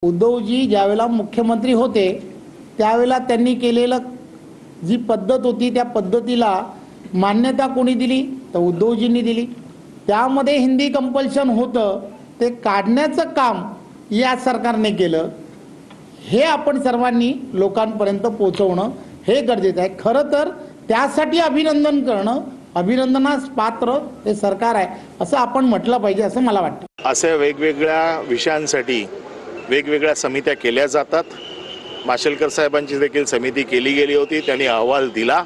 उद्धवजी ज्यावेळेला मुख्यमंत्री होते त्यावेळेला त्यांनी केलेलं जी पद्धत होती त्या पद्धतीला मान्यता कोणी दिली तर उद्धवजींनी दिली। त्यामध्ये हिंदी कंपल्शन होतं ते काढण्याचं काम या सरकारने केलं। हे आपण सर्वांनी लोकांपर्यंत पोहोचवणं हे गरजेचं आहे। खरं तर त्यासाठी अभिनंदन करणं अभिनंदनास पात्र हे सरकार आहे असं आपण म्हटलं पाहिजे असं मला वाटतं। असे वेगवेगळ्या विषयांसाठी वेगवेगळ्या समित्या केल्या जातात। माशेलकर साहेबांची देखील समिती केली गेली होती, त्यांनी अहवाल दिला,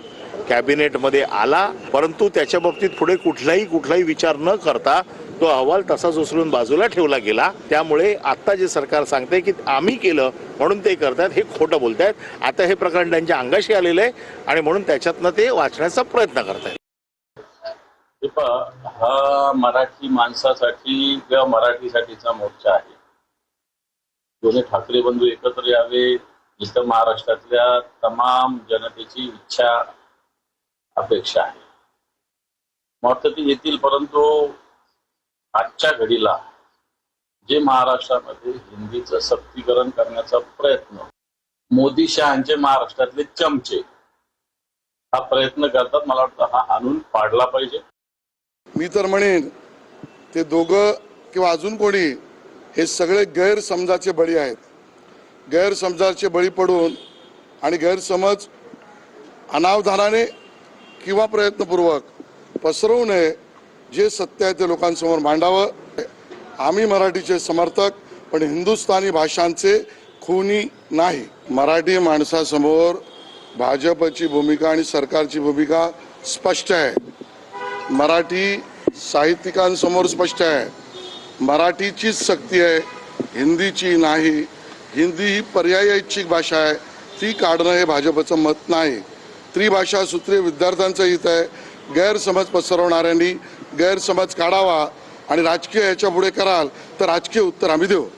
कॅबिनेटमध्ये आला, परंतु त्याच्या बाबतीत पुढे कुठलाही विचार न करता तो अहवाल तसाच उचलून बाजूला ठेवला गेला। त्यामुळे आता जे सरकार सांगते की आम्ही केलं म्हणून ते करतात हे खोटं बोलतायत। आता हे प्रकरण त्यांच्या अंगाशी आलेलं आहे आणि म्हणून त्याच्यातनं ते वाचण्याचा प्रयत्न करतायत। हा मराठी माणसासाठी किंवा मराठीसाठीचा मोर्चा आहे। दोन्ही ठाकरे बंधू एकत्र यावे इथं महाराष्ट्रातल्या तमाम जनतेची इच्छा अपेक्षा आहे। वाटतं ते येतील, परंतु आजच्या घडीला जे महाराष्ट्रामध्ये हिंदीचं सक्तीकरण करण्याचा प्रयत्न मोदी शहांचे महाराष्ट्रातले चमचे हा प्रयत्न करतात, मला वाटतं हा आणून पाडला पाहिजे। मी तर म्हणेन ते दोघं किंवा अजून कोणी हे सगळे गैरसमजाचे बळी आहेत। गैरसमजाचे बळी पडून आणि गैरसमज अनावधानाने किंवा प्रयत्नपूर्वक पसरवू नये। जे सत्य आहे ते लोकांसमोर मांडावं। आम्ही मराठीचे समर्थक पण हिंदुस्थानी भाषांचे खुनी नाही। मराठी माणसासमोर भाजपची भूमिका आणि सरकारची भूमिका स्पष्ट आहे। मराठी साहित्यिकांसमोर स्पष्ट आहे। मराठीचीच सक्ती आहे, हिंदीची नाही। हिंदी ही पर्यायी ऐच्छिक भाषा आहे, ती काढणं हे भाजपचं मत नाही। त्रिभाषा सूत्रे विद्यार्थ्यांचं हित आहे। गैरसमज पसरवणाऱ्यांनी गैरसमज काढावा आणि राजकीय याच्या पुढे कराल तर राजकीय उत्तर आम्ही देऊ।